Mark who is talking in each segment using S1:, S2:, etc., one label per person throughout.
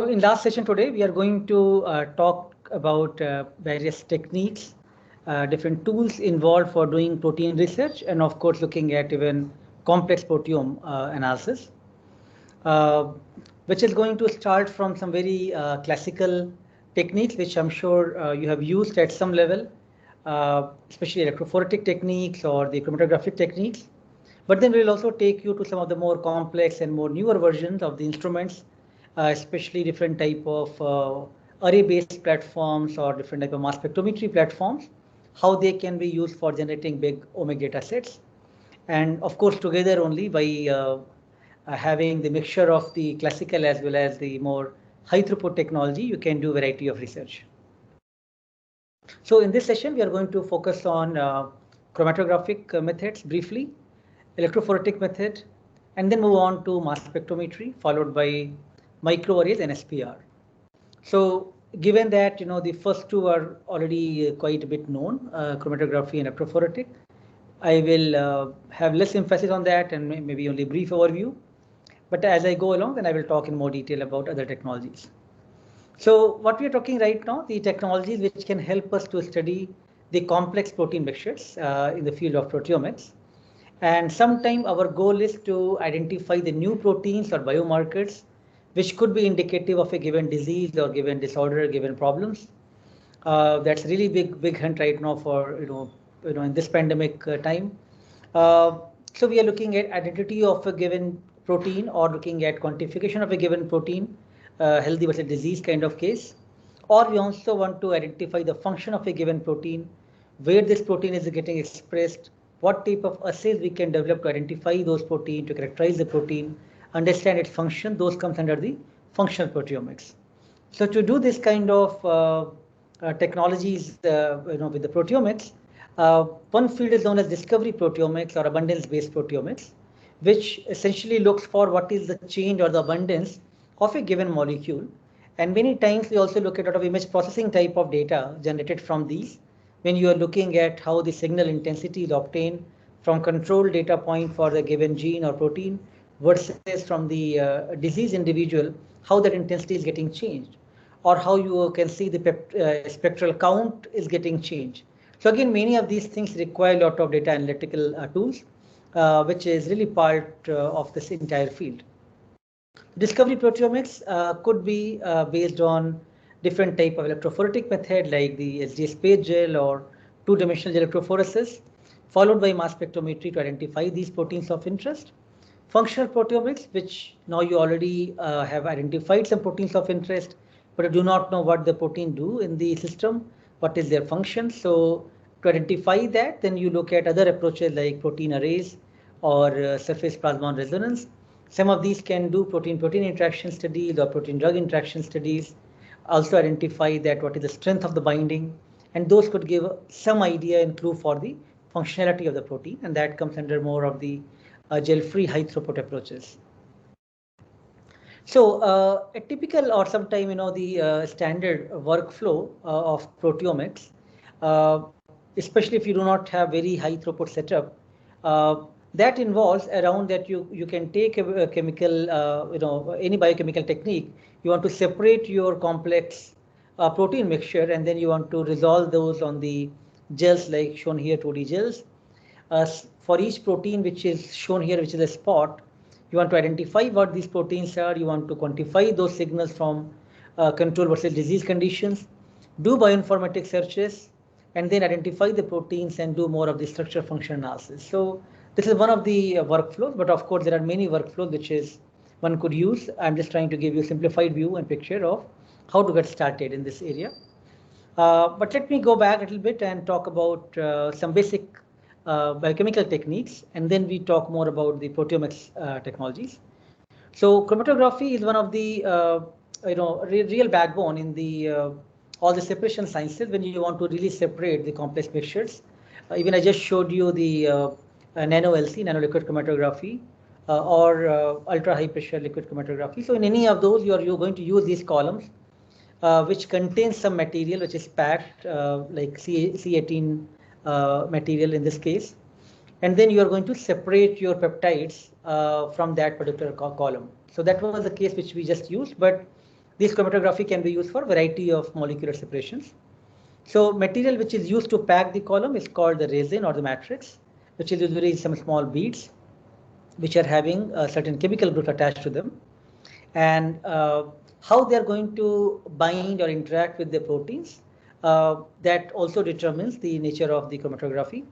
S1: in last session today, we are going to talk about various techniques, different tools involved for doing protein research, and of course, looking at even complex proteome analysis, which is going to start from some very classical techniques, which I'm sure you have used at some level, especially electrophoretic techniques or the chromatographic techniques. But then we'll also take you to some of the more complex and more newer versions of the instruments, especially different type of array-based platforms or different type of mass spectrometry platforms, how they can be used for generating big omic data sets. And of course, together only by having the mixture of the classical as well as the more high throughput technology, you can do a variety of research. So in this session, we are going to focus on chromatographic methods briefly, electrophoretic method, and then move on to mass spectrometry, followed by microarrays and SPR. So given that the first two are already quite a bit known, chromatography and electrophoretic, I will have less emphasis on that and maybe only a brief overview. But as I go along, then I will talk in more detail about other technologies. So what we are talking right now, the technologies which can help us to study the complex protein mixtures in the field of proteomics. And sometime our goal is to identify the new proteins or biomarkers, which could be indicative of a given disease or given disorder, given problems. That's really big hunt right now for in this pandemic time. So we are looking at identity of a given protein or looking at quantification of a given protein, healthy versus disease kind of case. Or we also want to identify the function of a given protein, where this protein is getting expressed, what type of assays we can develop to identify those proteins, to characterize the protein, understand its function. Those comes under the functional proteomics. So to do this kind of technologies, with the proteomics, one field is known as discovery proteomics or abundance-based proteomics, which essentially looks for what is the change or the abundance of a given molecule. And many times we also look at a lot of image processing type of data generated from these, when you are looking at how the signal intensity is obtained from control data point for the given gene or protein versus from the disease individual, how that intensity is getting changed, or how you can see the spectral count is getting changed. So again, many of these things require a lot of data analytical tools, which is really part of this entire field. Discovery proteomics could be based on different type of electrophoretic method like the SDS-PAGE gel or two-dimensional electrophoresis, followed by mass spectrometry to identify these proteins of interest. Functional proteomics, which now you already have identified some proteins of interest, but you do not know what the protein do in the system, what is their function. So to identify that, then you look at other approaches like protein arrays or surface plasmon resonance. Some of these can do protein-protein interaction studies or protein-drug interaction studies, also identify that what is the strength of the binding, and those could give some idea and clue for the functionality of the protein, and that comes under more of the gel-free high throughput approaches. So a typical or sometime the standard workflow of proteomics, especially if you do not have very high throughput setup, that involves around that you can take a chemical, any biochemical technique. You want to separate your complex protein mixture, and then you want to resolve those on the gels like shown here, 2D gels. For each protein which is shown here, which is a spot, you want to identify what these proteins are. You want to quantify those signals from control versus disease conditions, do bioinformatic searches, and then identify the proteins and do more of the structure function analysis. So this is one of the workflows, but of course there are many workflows which is one could use. I'm just trying to give you a simplified view and picture of how to get started in this area. But let me go back a little bit and talk about some basic biochemical techniques, and then we talk more about the proteomics technologies. So chromatography is one of the real backbone in the all the separation sciences when you want to really separate the complex mixtures. Even I just showed you the nano LC, nano liquid chromatography, or ultra high pressure liquid chromatography. So in any of those, you're going to use these columns, which contains some material which is packed like C18 material in this case, and then you are going to separate your peptides from that particular column. So that was the case which we just used, but This chromatography can be used for a variety of molecular separations. So material which is used to pack the column is called the resin or the matrix, which is usually some small beads which are having certain chemical groups attached to them. And how they are going to bind or interact with the proteins, that also determines the nature of the chromatography.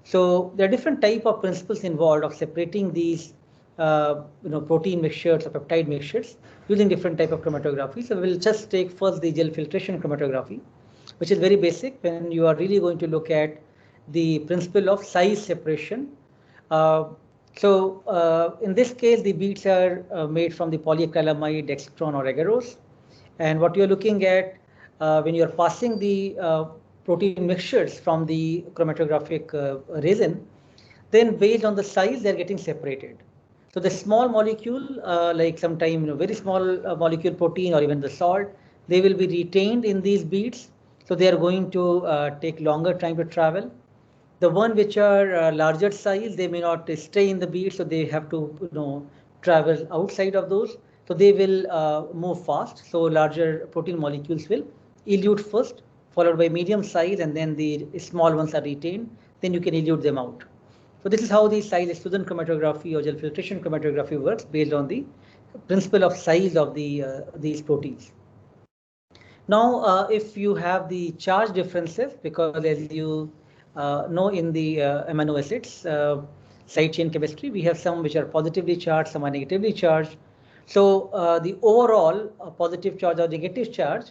S1: So there are different type of principles involved of separating these protein mixtures or peptide mixtures using different type of chromatography. So we'll just take first the gel filtration chromatography, which is very basic when you are really going to look at the principle of size separation. In this case, the beads are made from the polyacrylamide, dextran, or agarose. And what you're looking at when you're passing the protein mixtures from the chromatographic resin, then based on the size, they're getting separated. So the small molecule, like sometime very small molecule protein or even the salt, they will be retained in these beads. So they are going to take longer time to travel. The one which are larger size, they may not stay in the bead, so they have to travel outside of those. So they will move fast. So larger protein molecules will elute first, followed by medium size, and then the small ones are retained. Then you can elute them out. So this is how the size exclusion chromatography or gel filtration chromatography works based on the principle of size of these proteins. Now, if you have the charge differences, because as you know in the amino acids side chain chemistry, we have some which are positively charged, some are negatively charged. So the overall positive charge or negative charge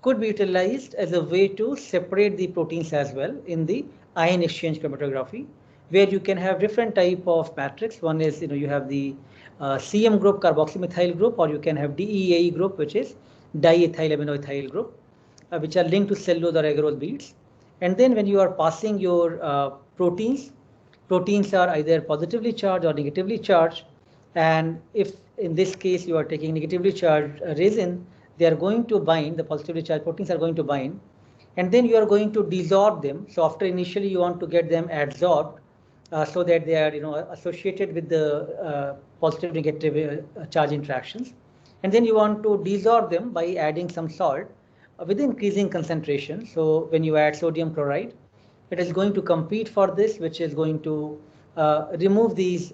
S1: could be utilized as a way to separate the proteins as well in the ion exchange chromatography, where you can have different type of matrix. One is you have the CM group, carboxymethyl group, or you can have DEAE group, which is diethyl aminoethyl group, which are linked to cellulose or agarose beads. And then when you are passing your proteins are either positively charged or negatively charged. And if in this case you are taking negatively charged resin, they are going to bind, the positively charged proteins are going to bind, and then you are going to desorb them. So after initially you want to get them adsorbed so that they are associated with the positive negative charge interactions. And then you want to desorb them by adding some salt with increasing concentration. So when you add sodium chloride, it is going to compete for this, which is going to remove these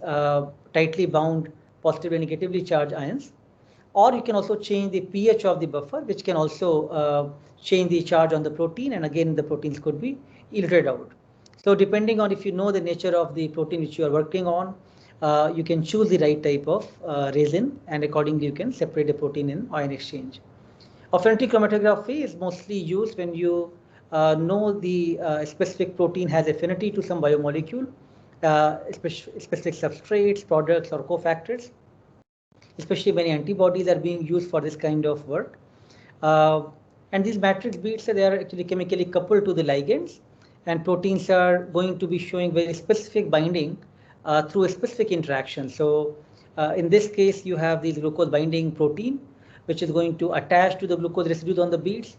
S1: tightly bound positively and negatively charged ions. Or you can also change the pH of the buffer, which can also change the charge on the protein, and again the proteins could be eluted out. So depending on if you know the nature of the protein which you are working on, you can choose the right type of resin, and accordingly you can separate the protein in ion exchange. Affinity chromatography is mostly used when you know the specific protein has affinity to some biomolecule, specific substrates, products, or cofactors. Especially many antibodies are being used for this kind of work. And these matrix beads, they are actually chemically coupled to the ligands, and proteins are going to be showing very specific binding through a specific interaction. So in this case, you have this glucose binding protein, which is going to attach to the glucose residues on the beads.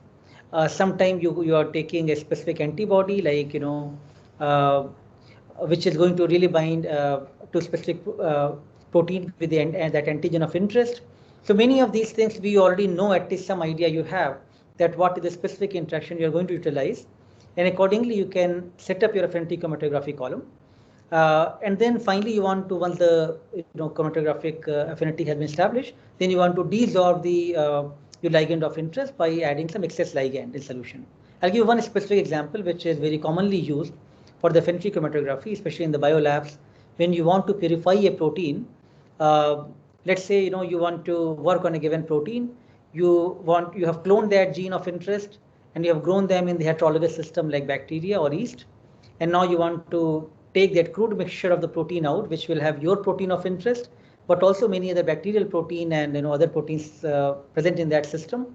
S1: Sometimes you are taking a specific antibody, like which is going to really bind to specific protein with that antigen of interest. So many of these things we already know, at least some idea you have that what is the specific interaction you are going to utilize, and accordingly you can set up your affinity chromatography column. And then finally you want to, once the chromatographic affinity has been established, then you want to desorb the your ligand of interest by adding some excess ligand in solution. I'll give one specific example which is very commonly used for the affinity chromatography, especially in the biolabs. When you want to purify a protein, let's say you want to work on a given protein, you have cloned that gene of interest and you have grown them in the heterologous system like bacteria or yeast, and now you want to take that crude mixture of the protein out, which will have your protein of interest, but also many other bacterial protein and other proteins present in that system.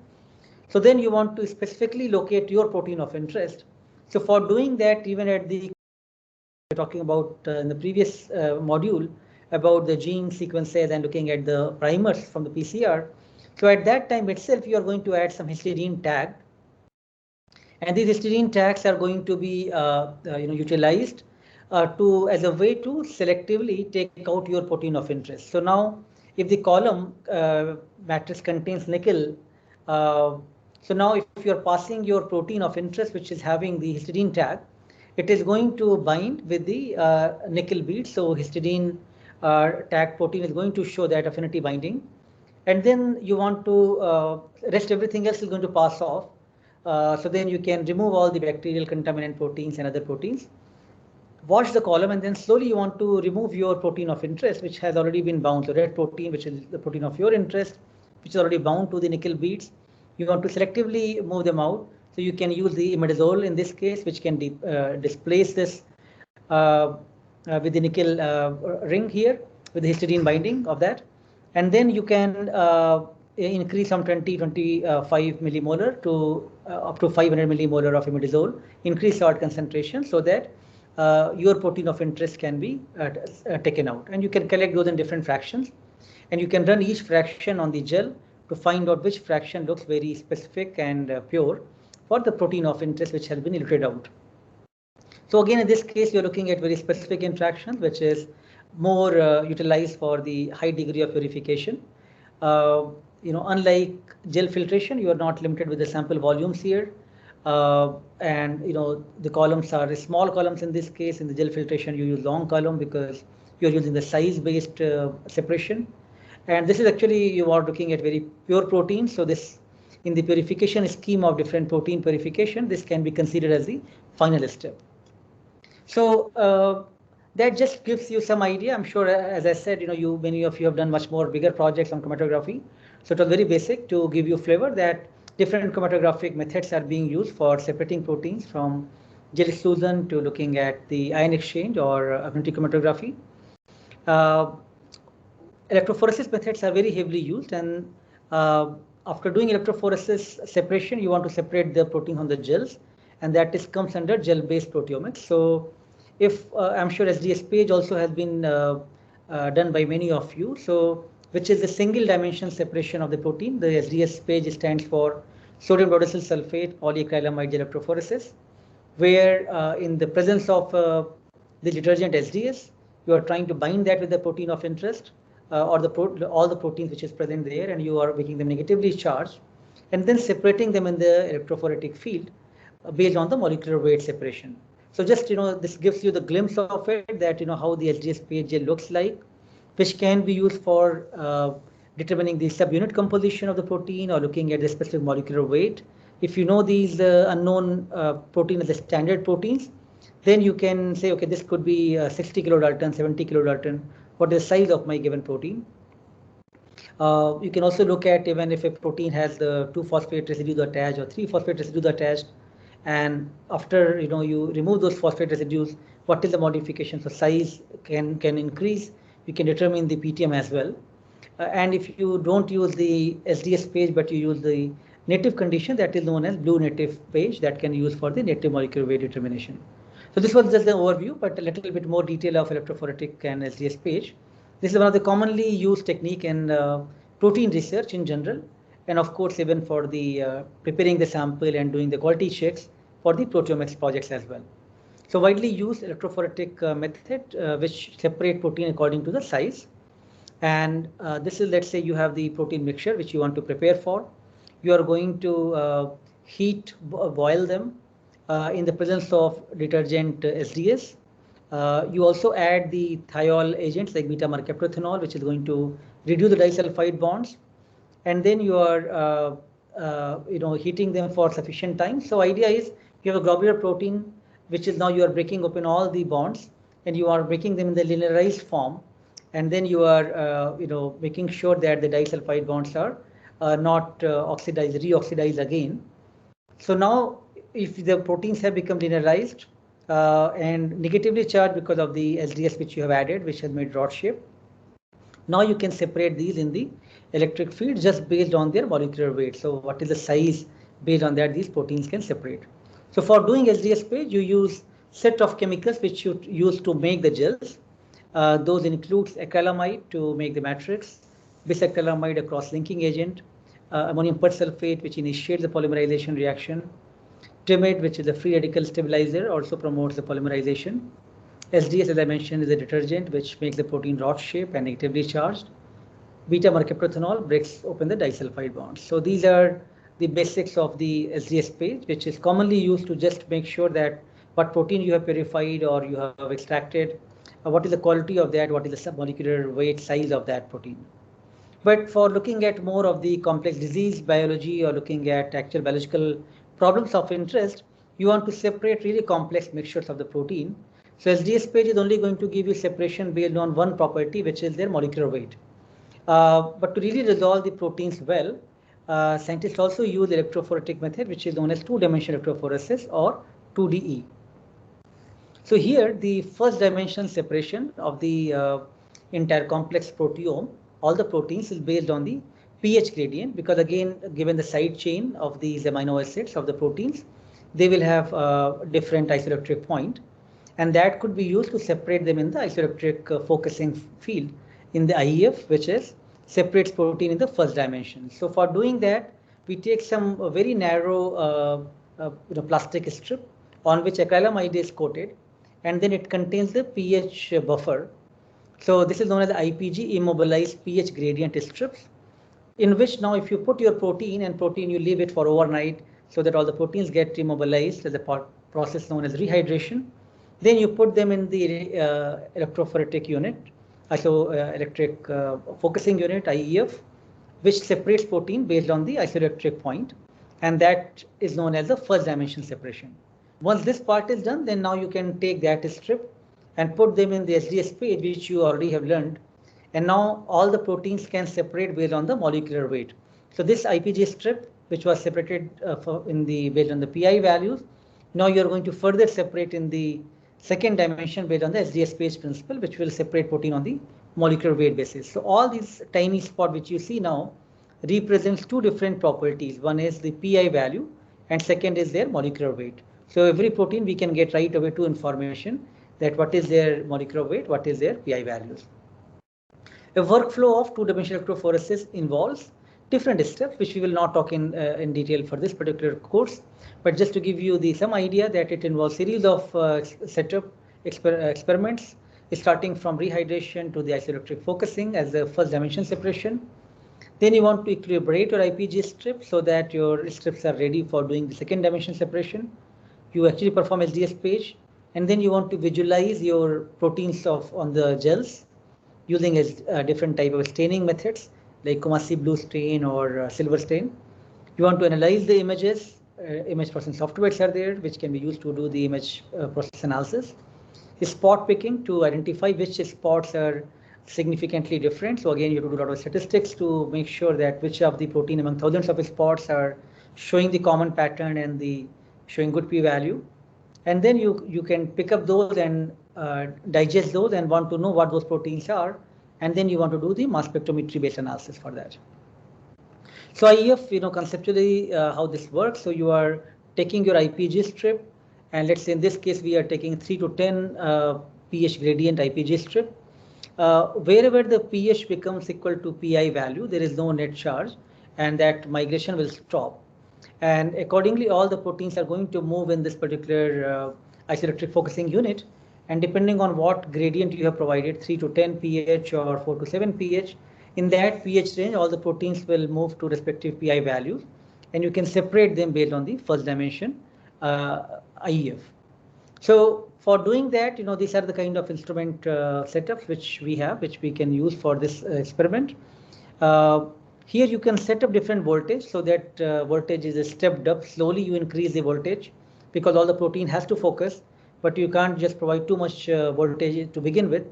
S1: So then you want to specifically locate your protein of interest. So for doing that, even at the talking about in the previous module about the gene sequences and looking at the primers from the PCR. So at that time itself, you are going to add some histidine tag, and these histidine tags are going to be utilized as a way to selectively take out your protein of interest. So now, if the column matrix contains nickel, So now if you're passing your protein of interest, which is having the histidine tag, it is going to bind with the nickel bead. So histidine tag protein is going to show that affinity binding. And then you want to rest everything else is going to pass off. So then you can remove all the bacterial contaminant proteins and other proteins. Wash the column, and then slowly you want to remove your protein of interest, which has already been bound. So red protein, which is the protein of your interest, which is already bound to the nickel beads. You want to selectively move them out. So you can use the imidazole in this case, which can displace this with the nickel ring here, with the histidine binding of that. And then you can increase from 25 millimolar to up to 500 millimolar of imidazole, increase salt concentration so that your protein of interest can be taken out. And you can collect those in different fractions. And you can run each fraction on the gel to find out which fraction looks very specific and pure for the protein of interest which has been filtered out. So again, in this case, you're looking at very specific interactions, which is more utilized for the high degree of purification. Unlike gel filtration, you are not limited with the sample volumes here. And the columns are small columns in this case. In the gel filtration, you use long column because you're using the size-based separation. And this is actually, you are looking at very pure proteins. So this, in the purification scheme of different protein purification, this can be considered as the final step. So that just gives you some idea. I'm sure, as I said, many of you have done much more bigger projects on chromatography. So it was very basic to give you flavor that different chromatographic methods are being used for separating proteins, from gel extrusion to looking at the ion exchange or affinity chromatography. Electrophoresis methods are very heavily used, and after doing electrophoresis separation, you want to separate the protein from the gels, and that comes under gel-based proteomics. So if I'm sure SDS-PAGE also has been done by many of you, so which is the single dimensional separation of the protein. The SDS-PAGE stands for sodium rhodosyl sulfate polyacrylamide gel electrophoresis, where in the presence of the detergent SDS, you are trying to bind that with the protein of interest or all the proteins which is present there, and you are making them negatively charged, and then separating them in the electrophoretic field based on the molecular weight separation. So just this gives you the glimpse of it, that how the SDS-PAGE gel looks like, which can be used for determining the subunit composition of the protein or looking at the specific molecular weight. If you know these unknown protein as the standard proteins, then you can say, okay, this could be 60 kilodalton, 70 kilodalton, what is the size of my given protein. You can also look at even if a protein has the 2-phosphate residues attached or 3-phosphate residues attached, and after you remove those phosphate residues, what is the modification? So size can increase. You can determine the PTM as well. And if you don't use the SDS-PAGE, but you use the native condition, that is known as blue native page, that can be used for the native molecular weight determination. So this was just the overview, but a little bit more detail of electrophoretic and SDS-PAGE. This is one of the commonly used technique in protein research in general, and of course even for the preparing the sample and doing the quality checks for the proteomics projects as well. So widely used electrophoretic method which separate protein according to the size. And this is, let's say you have the protein mixture which you want to prepare for. You are going to boil them in the presence of detergent SDS. You also add the thiol agents like beta-Marker proteanol, which is going to reduce the disulfide bonds. And then you are heating them for sufficient time. So idea is you have a globular protein, which is now you are breaking open all the bonds, and you are breaking them in the linearized form, and then you are making sure that the disulfide bonds are not reoxidized again. So now if the proteins have become linearized and negatively charged because of the SDS which you have added, which has made rod shape, now you can separate these in the electric field just based on their molecular weight. So what is the size, based on that these proteins can separate. So for doing SDS-PAGE, you use set of chemicals which you use to make the gels. Those includes acrylamide to make the matrix, bisacrylamide, a cross-linking agent, ammonium persulfate, which initiates the polymerization reaction, timid, which is a free radical stabilizer, also promotes the polymerization. SDS, as I mentioned, is a detergent which makes the protein rod shape and negatively charged. Beta-Marker proteanol breaks open the disulfide bonds. So these are the basics of the SDS-PAGE, which is commonly used to just make sure that what protein you have purified or you have extracted, what is the quality of that, what is the submolecular weight size of that protein. But for looking at more of the complex disease biology or looking at actual biological problems of interest, you want to separate really complex mixtures of the protein. So SDS-PAGE is only going to give you separation based on one property, which is their molecular weight. But to really resolve the proteins well, scientists also use the electrophoretic method, which is known as two-dimensional electrophoresis or 2DE. So here, the first dimension separation of the entire complex proteome, all the proteins, is based on the pH gradient, because again, given the side chain of these amino acids of the proteins, they will have different isoelectric point, and that could be used to separate them in the isoelectric focusing field in the IEF, which is separates protein in the first dimension. So for doing that, we take some very narrow plastic strip on which acrylamide is coated, and then it contains the pH buffer. So this is known as IPG, immobilized pH gradient strips, in which now if you put your protein you leave it for overnight so that all the proteins get immobilized as a process known as rehydration. Then you put them in the electrophoretic unit, isoelectric focusing unit, IEF, which separates protein based on the isoelectric point, and that is known as the first dimension separation. Once this part is done, then now you can take that strip and put them in the SDS-PAGE, which you already have learned. And now all the proteins can separate based on the molecular weight. So this IPG strip, which was separated based on the PI values, now you're going to further separate in the second dimension based on the SDS-PAGE principle, which will separate protein on the molecular weight basis. So all these tiny spots which you see now represents two different properties. One is the PI value, and second is their molecular weight. So every protein we can get right away to information that what is their molecular weight, what is their PI values. A workflow of two-dimensional electrophoresis involves different steps, which we will not talk in detail for this particular course, but just to give you some idea that it involves series of setup experiments, starting from rehydration to the isoelectric focusing as the first dimension separation. Then you want to equilibrate your IPG strip so that your strips are ready for doing the second dimension separation. You actually perform SDS-PAGE, and then you want to visualize your proteins on the gels using a different type of staining methods like Coomassie blue stain or silver stain. You want to analyze the images. Image processing softwares are there, which can be used to do the image process analysis. Spot picking to identify which spots are significantly different. So again, you have to do a lot of statistics to make sure that which of the protein among thousands of spots are showing the common pattern and showing good p-value. And then you can pick up those and digest those and want to know what those proteins are. And then you want to do the mass spectrometry based analysis for that. So IEF, conceptually how this works. So you are taking your IPG strip, and let's say in this case we are taking 3 to 10 pH gradient IPG strip. Wherever the pH becomes equal to PI value, there is no net charge, and that migration will stop. And accordingly, all the proteins are going to move in this particular isoelectric focusing unit. And depending on what gradient you have provided, 3 to 10 pH or 4 to 7 pH, in that pH range, all the proteins will move to respective PI values, and you can separate them based on the first dimension IEF. So for doing that, these are the kind of instrument setups which we have, which we can use for this experiment. Here you can set up different voltage so that voltage is stepped up. Slowly you increase the voltage because all the protein has to focus, but you can't just provide too much voltage to begin with.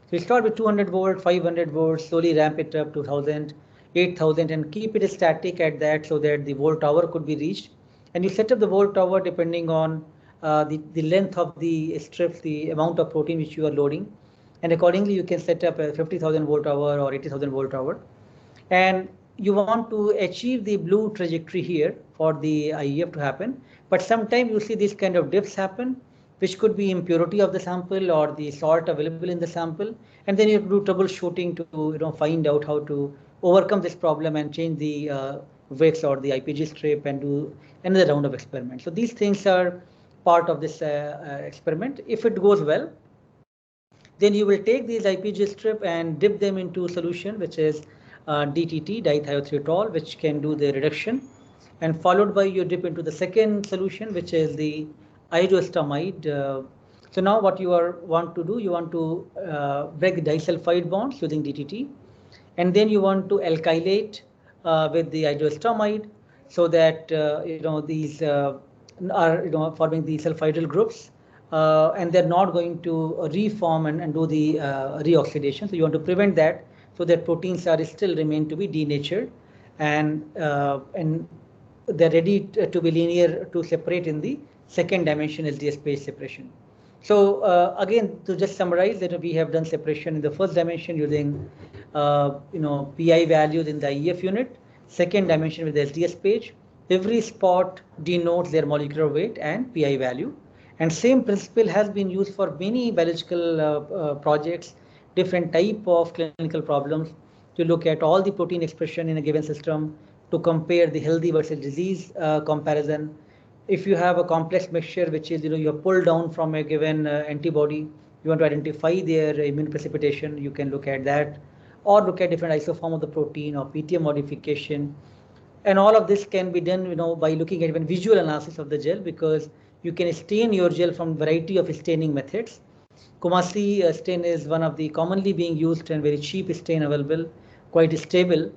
S1: So you start with 200 volt, 500 volts, slowly ramp it up to 1000, 8000, and keep it static at that so that the volt tower could be reached. And you set up the volt tower depending on the length of the strips, the amount of protein which you are loading. And accordingly, you can set up a 50,000 volt hour or 80,000 volt hour. And you want to achieve the blue trajectory here for the IEF to happen. But sometimes you see these kind of dips happen, which could be impurity of the sample or the salt available in the sample. And then you have to do troubleshooting to find out how to overcome this problem and change the VIX or the IPG strip and do another round of experiment. So these things are part of this experiment. If it goes well, then you will take these IPG strip and dip them into solution, which is DTT, dithiothriotol, which can do the reduction. and followed by you dip into the second solution, which is the isoelectamide. So now what you want to do, you want to break the disulfide bonds using DTT, and then you want to alkylate with the isoelectamide, so that these are forming the sulfidal groups, and they're not going to reform and do the reoxidation. So you want to prevent that, so that proteins are still remain to be denatured, and they're ready to be linear to separate in the second dimension SDS-PAGE separation. So again, to just summarize, that we have done separation in the first dimension using PI values in the IEF unit, second dimension with the SDS-PAGE. Every spot denotes their molecular weight and PI value. And same principle has been used for many biological projects, different type of clinical problems, to look at all the protein expression in a given system, to compare the healthy versus disease comparison. If you have a complex mixture, which is you have pulled down from a given antibody, you want to identify their immune precipitation, you can look at that, or look at different isoform of the protein or PTM modification. And all of this can be done by looking at even visual analysis of the gel, because you can stain your gel from variety of staining methods. Coomassie stain is one of the commonly being used and very cheap stain available, quite stable.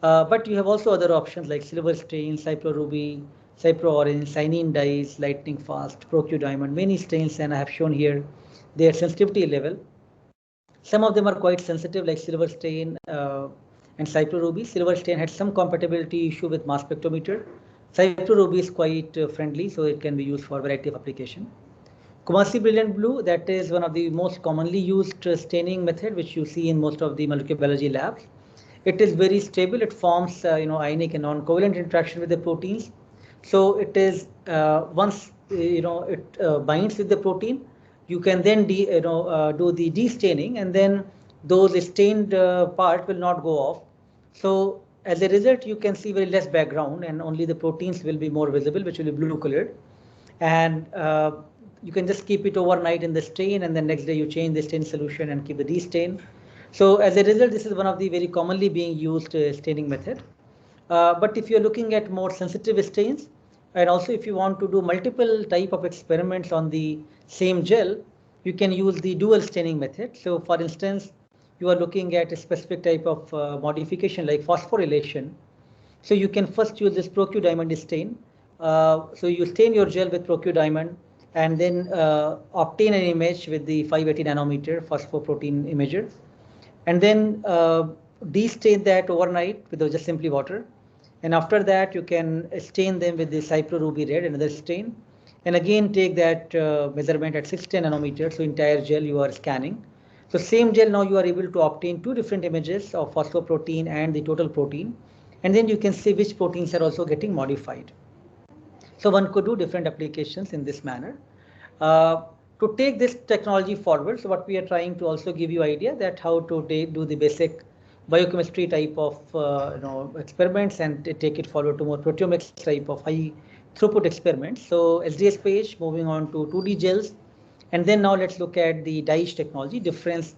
S1: But you have also other options like silver stain, cycloruby, cypro-orange, cyanine dyes, lightning fast, Proteome, many stains, and I have shown here their sensitivity level. Some of them are quite sensitive, like silver stain and cycloruby. Silver stain had some compatibility issue with mass spectrometer. Cycloruby is quite friendly, so it can be used for a variety of application. Coomassie Brilliant Blue, that is one of the most commonly used staining method, which you see in most of the molecular biology labs. It is very stable. It forms ionic and non-covalent interaction with the proteins. So it is once it binds with the protein, you can then do the de-staining, and then those stained part will not go off. So as a result, you can see very less background, and only the proteins will be more visible, which will be blue colored. And you can just keep it overnight in the stain, and then next day you change the stain solution and keep the de-stain. So as a result, this is one of the very commonly being used staining method. But if you're looking at more sensitive stains, and also if you want to do multiple type of experiments on the same gel, you can use the dual staining method. So for instance, you are looking at a specific type of modification like phosphorylation. So you can first use this Proteome stain. So you stain your gel with Proteome, and then obtain an image with the 580 nanometer phosphoprotein imager, and then de-stain that overnight with just simply water. And after that, you can stain them with the cycloruby red, another stain, and again take that measurement at 610 nanometers. So entire gel you are scanning. So same gel, now you are able to obtain two different images of phosphoprotein and the total protein, and then you can see which proteins are also getting modified. So one could do different applications in this manner. To take this technology forward, so what we are trying to also give you idea that how to do the basic biochemistry type of experiments, and take it forward to more proteomics type of high throughput experiments. So SDS-PAGE, moving on to 2D gels, and then now let's look at the DIGE technology, difference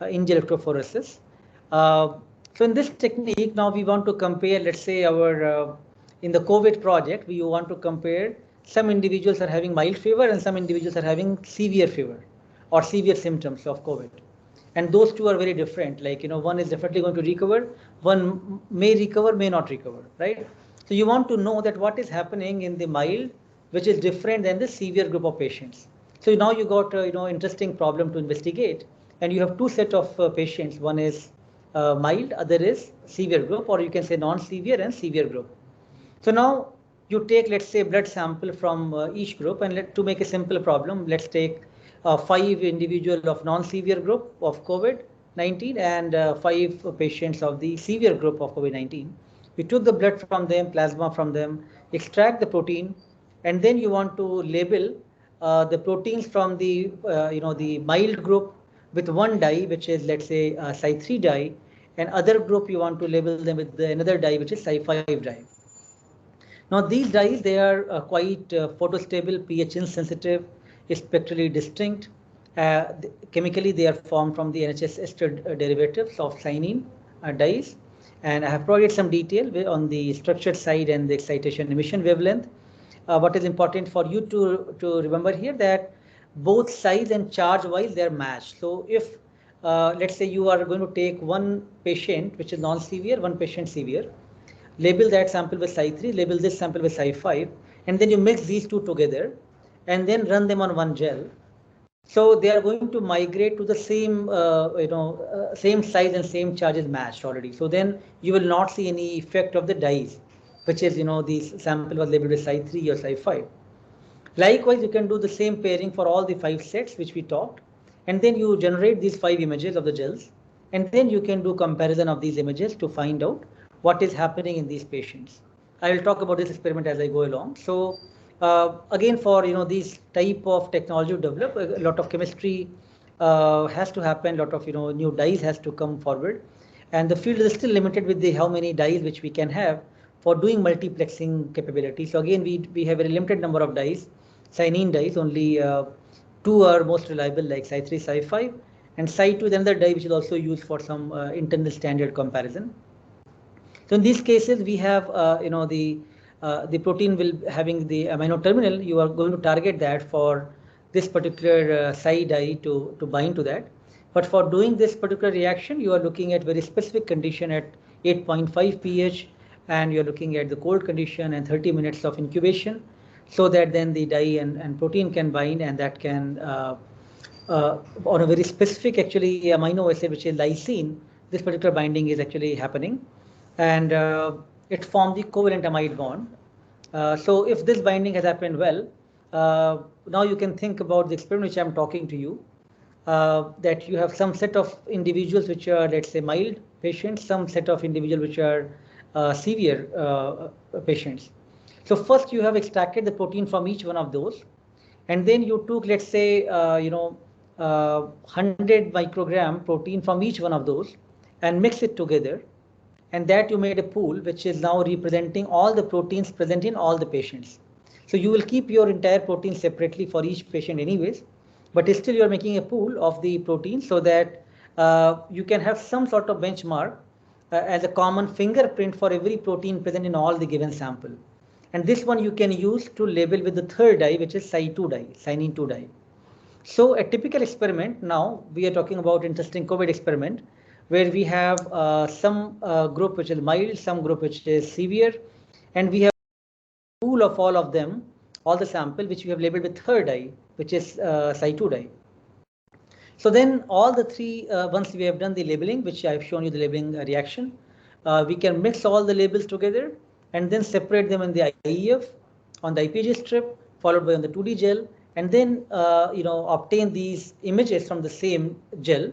S1: in electrophoresis. So in this technique, now we want to compare, let's say our in the COVID project, we want to compare some individuals are having mild fever and some individuals are having severe fever or severe symptoms of COVID. And those two are very different. Like, one is definitely going to recover, one may recover, may not recover, right? So you want to know that what is happening in the mild, which is different than the severe group of patients. So now you got interesting problem to investigate, and you have two set of patients. One is mild, other is severe group, or you can say non-severe and severe group. So now you take, let's say, blood sample from each group, and to make a simple problem, let's take 5 individuals of non-severe group of COVID-19 and 5 patients of the severe group of COVID-19. You took the blood from them, plasma from them, extract the protein, and then you want to label the proteins from the the mild group with one dye, which is, let's say, Cy3 dye, and other group you want to label them with another dye, which is Cy5 dye. Now these dyes, they are quite photostable, pH insensitive, spectrally distinct. Chemically, they are formed from the NHS ester derivatives of cyanine dyes, And I have provided some detail on the structured side and the excitation emission wavelength. What is important for you to remember here that both size and charge wise they are matched. So if let's say you are going to take one patient which is non-severe, one patient severe, label that sample with Psi3, label this sample with Psi5, and then you mix these two together and then run them on one gel. So they are going to migrate to the same, same size and same charges matched already. So then you will not see any effect of the dyes, which is, the sample was labeled with Psi3 or Psi5. Likewise, you can do the same pairing for all the 5 sets which we talked, and then you generate these 5 images of the gels, and then you can do comparison of these images to find out what is happening in these patients. I will talk about this experiment as I go along. So again, for these type of technology to develop, a lot of chemistry has to happen, a lot of new dyes has to come forward, and the field is still limited with the how many dyes which we can have for doing multiplexing capability. So again, we have a very limited number of dyes, cyanine dyes, only 2 are most reliable, like Psi3, Psi5, and Psi2 is another dye which is also used for some internal standard comparison. So in these cases, we have the protein will having the amino terminal. You are going to target that for this particular Psi dye to bind to that. But for doing this particular reaction, you are looking at very specific condition at 8.5 pH, and you're looking at the cold condition and 30 minutes of incubation, so that then the dye and protein can bind, and that can on a very specific actually amino acid which is lysine, this particular binding is actually happening, and it forms the covalent amide bond. So if this binding has happened well, now you can think about the experiment which I'm talking to you, that you have some set of individuals which are, let's say, mild patients, some set of individuals which are severe patients. So first you have extracted the protein from each one of those, and then you took, let's say, 100 microgram protein from each one of those and mix it together, and that you made a pool which is now representing all the proteins present in all the patients. So you will keep your entire protein separately for each patient anyways, but still you're making a pool of the protein so that you can have some sort of benchmark as a common fingerprint for every protein present in all the given sample. And this one you can use to label with the third dye, which is Psi2 dye, cyanine 2 dye. So a typical experiment, now we are talking about interesting COVID experiment, where we have some group which is mild, some group which is severe, and we have a pool of all of them, all the sample which we have labeled with third dye, which is Psi2 dye. So then all the three, once we have done the labeling, which I have shown you the labeling reaction, we can mix all the labels together and then separate them in the IEF on the IPG strip, followed by on the 2D gel, and then obtain these images from the same gel.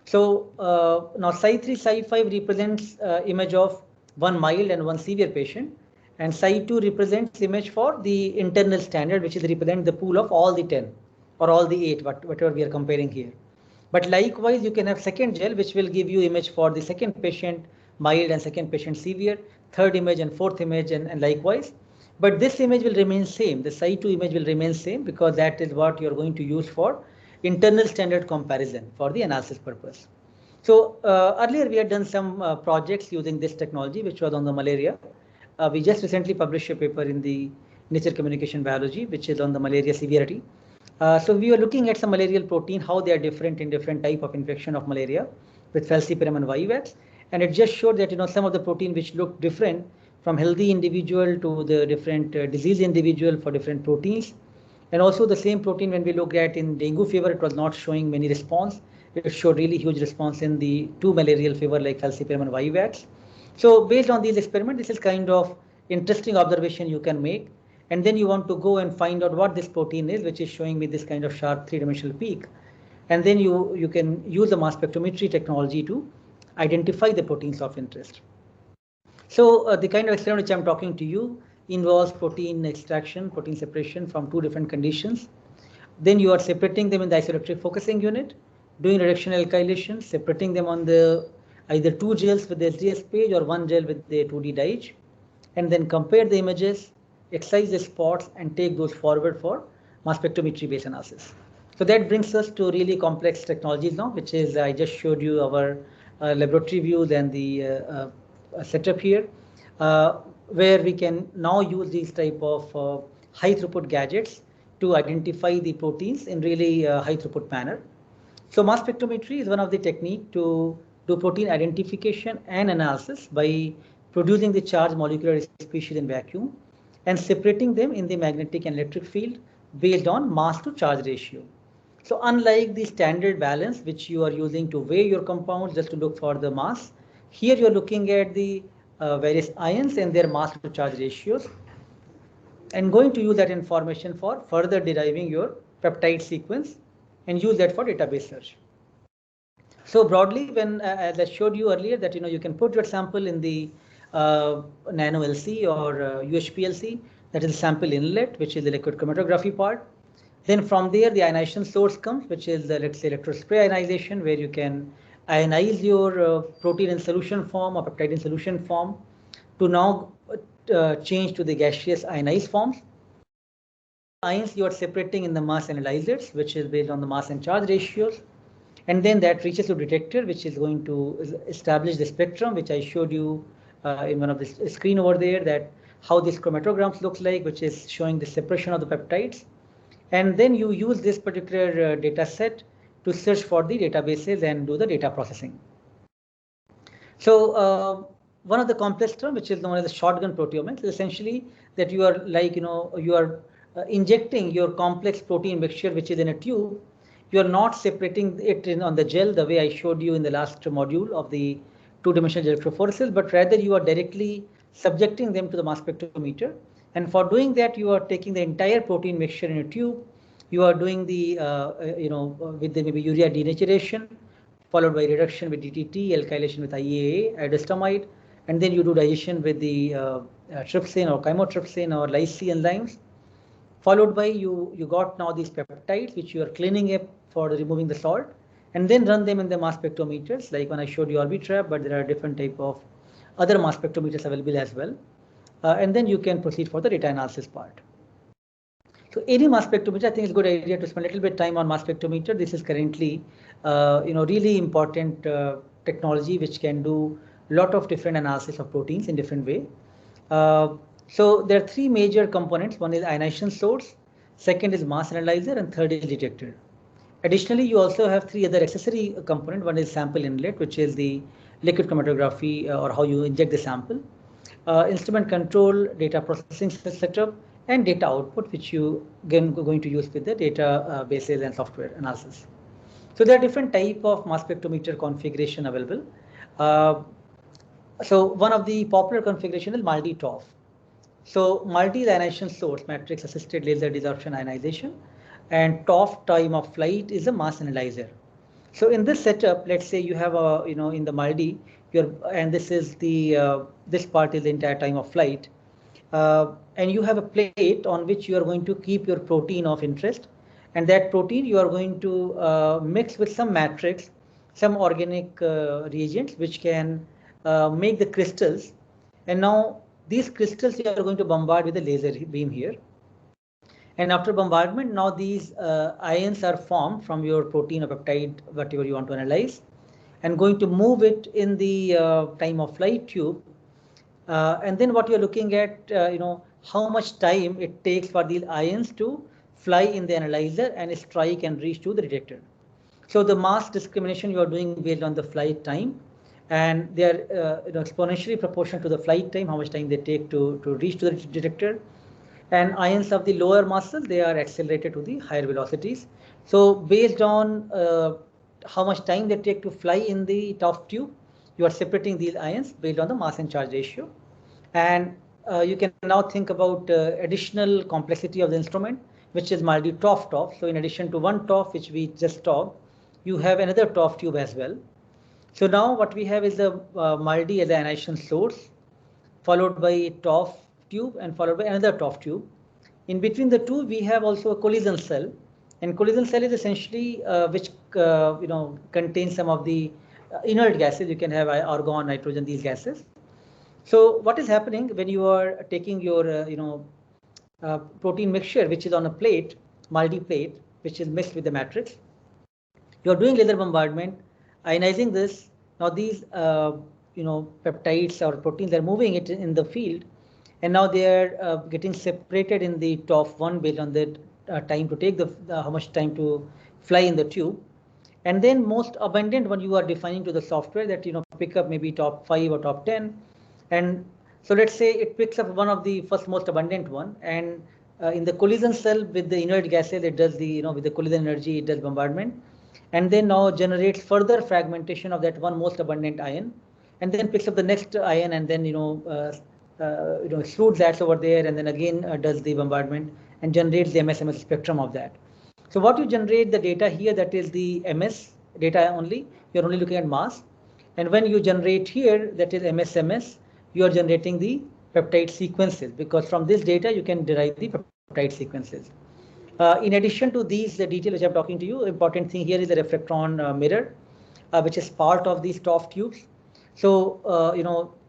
S1: So now Psi3, Psi5 represents image of one mild and one severe patient, and Psi2 represents image for the internal standard, which is represent the pool of all the 10 or all the 8, whatever we are comparing here. But likewise, you can have second gel, which will give you image for the second patient mild and second patient severe, third image and fourth image, and likewise. But this image will remain same. The Psi2 image will remain same, because that is what you're going to use for internal standard comparison for the analysis purpose. So earlier we had done some projects using this technology, which was on the malaria. We just recently published a paper in the Nature Communication Biology, which is on the malaria severity. So we were looking at some malarial protein, how they are different in different type of infection of malaria with falciparum and vivax. And it just showed that some of the protein which looked different from healthy individual to the different disease individual for different proteins. And also the same protein, when we looked at in dengue fever, it was not showing many response. It showed really huge response in the 2 malarial fever like falciparum and vivax. So based on these experiments, this is kind of interesting observation you can make. And then you want to go and find out what this protein is, which is showing me this kind of sharp 3-dimensional peak. And then you can use the mass spectrometry technology to identify the proteins of interest. So the kind of experiment which I'm talking to you involves protein extraction, protein separation from 2 different conditions. Then you are separating them in the isoelectric focusing unit, doing reduction alkylation, separating them on the either 2 gels with the SDS-PAGE or 1 gel with the 2D DIGE, and then compare the images, excise the spots, and take those forward for mass spectrometry based analysis. So that brings us to really complex technologies now, which is I just showed you our laboratory views and the setup here, where we can now use these type of high throughput gadgets to identify the proteins in really high throughput manner. So mass spectrometry is one of the technique to do protein identification and analysis by producing the charged molecular species in vacuum and separating them in the magnetic and electric field based on mass to charge ratio. So unlike the standard balance which you are using to weigh your compounds just to look for the mass, here you are looking at the various ions and their mass to charge ratios and going to use that information for further deriving your peptide sequence and use that for database search. So broadly, when as I showed you earlier that you can put your sample in the nano LC or UHPLC, that is the sample inlet, which is the liquid chromatography part. Then from there, the ionization source comes, which is the, let's say, electrospray ionization, where you can ionize your protein in solution form or peptide in solution form to now change to the gaseous ionized forms. Ions you are separating in the mass analyzers, which is based on the mass and charge ratios. And then that reaches to detector, which is going to establish the spectrum, which I showed you in one of the screen over there, that how this chromatograms looks like, which is showing the separation of the peptides. And then you use this particular data set to search for the databases and do the data processing. So one of the complex term, which is known as the shotgun proteomics, is essentially that you are like, you are injecting your complex protein mixture, which is in a tube. You are not separating it on the gel the way I showed you in the last module of the two-dimensional electrophoresis, but rather you are directly subjecting them to the mass spectrometer. And for doing that, you are taking the entire protein mixture in a tube. You are doing the, with the maybe urea denaturation, followed by reduction with DTT, alkylation with IEA, iodostamide, and then you do digestion with the trypsin or chymotrypsin or lyse enzymes. Followed by you got now these peptides, which you are cleaning up for removing the salt, and then run them in the mass spectrometers, like when I showed you Orbitrap, but there are different type of other mass spectrometers available as well. And then you can proceed for the data analysis part. So any mass spectrometer, I think it's a good idea to spend a little bit of time on mass spectrometer. This is currently, really important technology which can do a lot of different analysis of proteins in different way. So there are three major components. One is ionization source, second is mass analyzer, and third is detector. Additionally, you also have three other accessory components. One is sample inlet, which is the liquid chromatography or how you inject the sample. Instrument control, data processing setup, and data output, which you again going to use with the data bases and software analysis. So there are different type of mass spectrometer configuration available. So one of the popular configuration is multi-TOF. So multi-ionization source matrix assisted laser desorption ionization, and TOF time of flight is a mass analyzer. So in this setup, let's say you have a in the multi, and this is the this part is the entire time of flight, and you have a plate on which you are going to keep your protein of interest, and that protein you are going to mix with some matrix, some organic reagents which can make the crystals, and now these crystals you are going to bombard with a laser beam here. And after bombardment, now these ions are formed from your protein or peptide, whatever you want to analyze, and going to move it in the time of flight tube. And then what you're looking at, how much time it takes for these ions to fly in the analyzer and strike and reach to the detector. So the mass discrimination you are doing based on the flight time, and they are exponentially proportional to the flight time, how much time they take to reach to the detector. And ions of the lower masses, they are accelerated to the higher velocities. So based on how much time they take to fly in the TOF tube, you are separating these ions based on the mass and charge ratio. And you can now think about additional complexity of the instrument, which is multi-TOF. So in addition to one TOF, which we just talked, you have another TOF tube as well. So now what we have is the multi as the ionization source, followed by TOF tube and followed by another TOF tube. In between the two, we have also a collision cell, and collision cell is essentially which contains some of the inert gases. You can have argon, nitrogen, these gases. So what is happening when you are taking your protein mixture, which is on a plate, multi-plate, which is mixed with the matrix? You are doing laser bombardment, ionizing this. Now these peptides or proteins are moving it in the field, and now they are getting separated in the top one based on the time to take how much time to fly in the tube. And then most abundant one you are defining to the software that pick up maybe top 5 or top 10. And so let's say it picks up one of the first most abundant one, and in the collision cell with the inert gases it does the with the collision energy it does bombardment, and then now generates further fragmentation of that one most abundant ion, and then picks up the next ion, and then excludes that over there, and then again does the bombardment and generates the MS-MS spectrum of that. So what you generate the data here, that is the MS data only. You're only looking at mass. And when you generate here, that is MS-MS, you are generating the peptide sequences, because from this data you can derive the peptide sequences. In addition to these, the detail which I'm talking to you, important thing here is the reflectron mirror, which is part of these TOF tubes. So,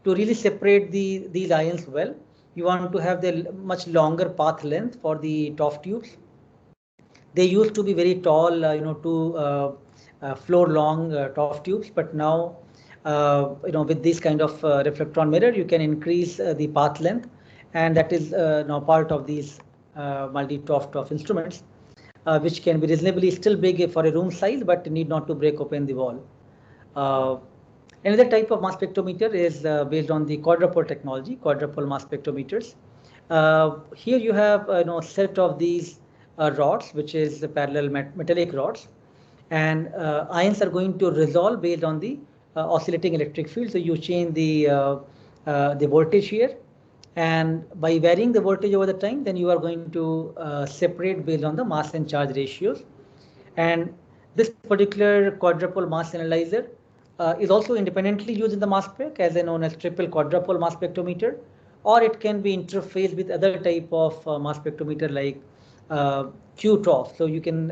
S1: to really separate these ions well, you want to have the much longer path length for the TOF tubes. They used to be very tall, 2 floor long TOF tubes, but now, with this kind of reflectron mirror, you can increase the path length, and that is now part of these multi-TOF instruments, which can be reasonably still big for a room size, but need not to break open the wall. Another type of mass spectrometer is based on the quadrupole technology, quadrupole mass spectrometers. Here you have a set of these rods, which is the parallel metallic rods, and ions are going to resolve based on the oscillating electric field. So you change the voltage here, and by varying the voltage over the time, then you are going to separate based on the mass and charge ratios. And this particular quadrupole mass analyzer is also independently used in the mass spec as known as triple quadrupole mass spectrometer, or it can be interfaced with other type of mass spectrometer like QTOF. So you can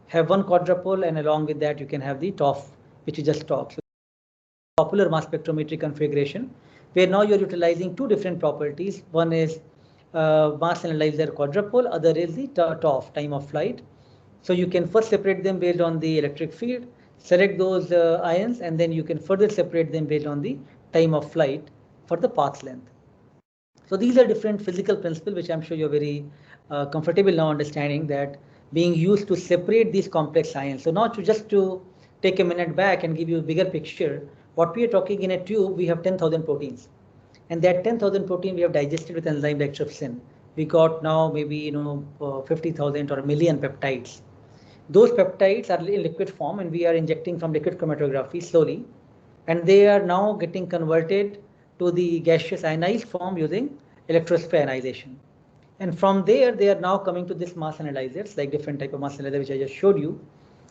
S1: have one quadrupole, and along with that you can have the TOF, which we just talked. So popular mass spectrometry configuration, where now you're utilizing 2 different properties. One is mass analyzer quadrupole, other is the TOF, time of flight. So you can first separate them based on the electric field, select those ions, and then you can further separate them based on the time of flight for the path length. So these are different physical principles, which I'm sure you're very comfortable now understanding that being used to separate these complex ions. So now just to take a minute back and give you a bigger picture, what we are talking in a tube, we have 10,000 proteins, and that 10,000 protein we have digested with enzyme like trypsin. We got now maybe 50,000 or a million peptides. Those peptides are in liquid form, and we are injecting from liquid chromatography slowly, and they are now getting converted to the gaseous ionized form using electrospray ionization. And from there, they are now coming to this mass analyzers, like different type of mass analyzer, which I just showed you.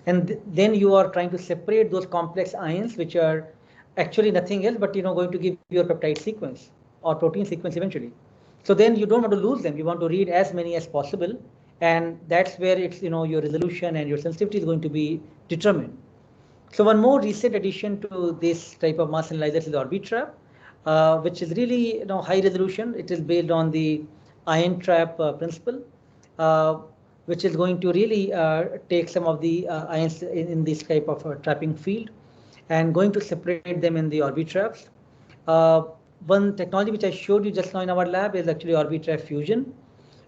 S1: And then you are trying to separate those complex ions, which are actually nothing else but going to give you a peptide sequence or protein sequence eventually. So then you don't want to lose them. You want to read as many as possible, and that's where it's your resolution and your sensitivity is going to be determined. So one more recent addition to this type of mass analyzers is Orbitrap, which is really high resolution. It is based on the ion trap principle, which is going to really take some of the ions in this type of trapping field and going to separate them in the Orbitraps. One technology which I showed you just now in our lab is actually Orbitrap Fusion,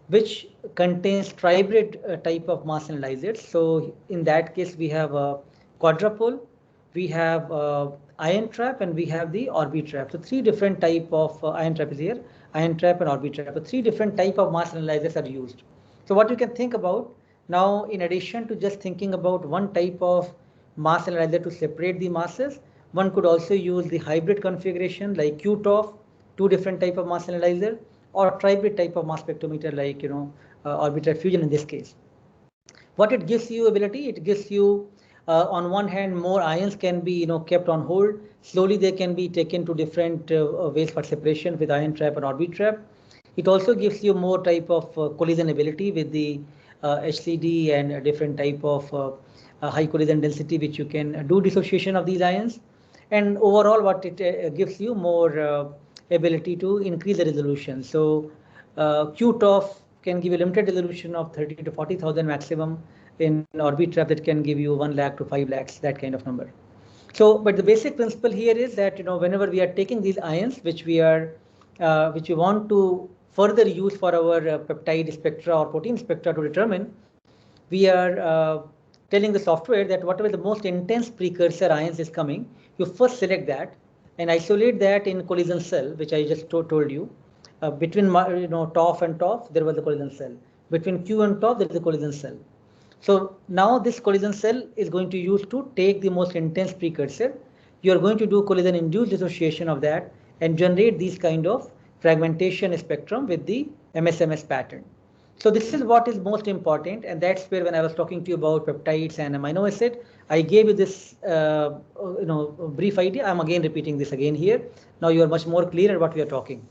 S1: which contains tribrid type of mass analyzers. So in that case, we have a quadrupole, we have ion trap, and we have the Orbitrap. So 3 different type of ion trap is here, ion trap and Orbitrap. So 3 different type of mass analyzers are used. So what you can think about now, in addition to just thinking about one type of mass analyzer to separate the masses, one could also use the hybrid configuration like QTOF, 2 different type of mass analyzer, or tribrid type of mass spectrometer like Orbitrap Fusion in this case. What it gives you ability, it gives you on one hand more ions can be kept on hold. Slowly they can be taken to different ways for separation with ion trap and Orbitrap. It also gives you more type of collision ability with the HCD and a different type of high collision density, which you can do dissociation of these ions. And overall, what it gives you more ability to increase the resolution. So QTOF can give you limited resolution of 30 to 40,000 maximum. In Orbitrap that can give you 1 lakh to 5 lakhs, that kind of number. So, but the basic principle here is that, whenever we are taking these ions, which we want to further use for our peptide spectra or protein spectra to determine, we are telling the software that whatever the most intense precursor ions is coming, you first select that and isolate that in collision cell, which I just told you. Between TOF and TOF, there was a collision cell. Between Q and TOF, there is a collision cell. So now this collision cell is going to use to take the most intense precursor. You are going to do collision induced dissociation of that and generate these kind of fragmentation spectrum with the MSMS pattern. So this is what is most important, and that's where when I was talking to you about peptides and amino acid, I gave you this brief idea. I'm again repeating this again here. Now you are much more clear at what we are talking.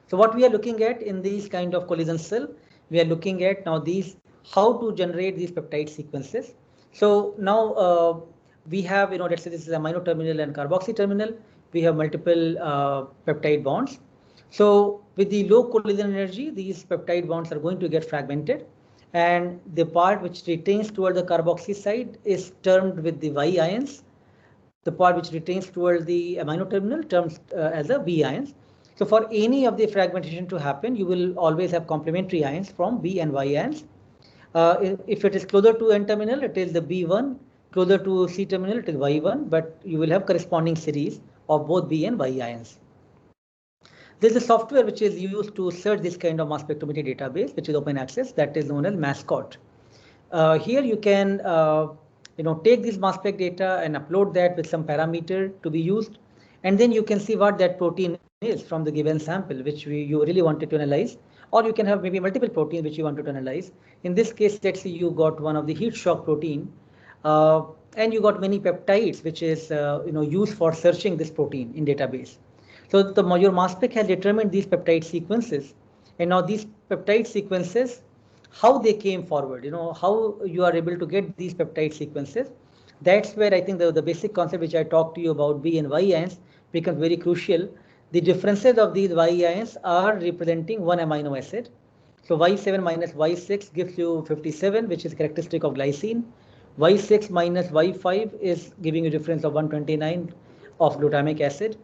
S1: So what we are looking at in these kind of collision cell, we are looking at now these how to generate these peptide sequences. So now we have, let's say this is amino terminal and carboxy terminal. We have multiple peptide bonds. So with the low collision energy, these peptide bonds are going to get fragmented, and the part which retains toward the carboxy side is termed with the Y ions. The part which retains toward the amino terminal terms as the B ions. So for any of the fragmentation to happen, you will always have complementary ions from B and Y ions. If it is closer to N terminal, it is the B1, closer to C terminal, it is Y1, but you will have corresponding series of both B and Y ions. There is a software which is used to search this kind of mass spectrometry database, which is open access, that is known as Mascot. Here you can take this mass spec data and upload that with some parameter to be used, and then you can see what that protein is from the given sample which you really wanted to analyze, or you can have maybe multiple proteins which you wanted to analyze. In this case, let's say you got one of the heat shock protein, and you got many peptides which is used for searching this protein in database. So your mass spec has determined these peptide sequences, and now these peptide sequences, how they came forward, how you are able to get these peptide sequences. That's where I think the basic concept which I talked to you about B and Y ions becomes very crucial. The differences of these Y ions are representing one amino acid. So Y7 minus Y6 gives you 57, which is characteristic of glycine. Y6 minus Y5 is giving you a difference of 129 of glutamic acid.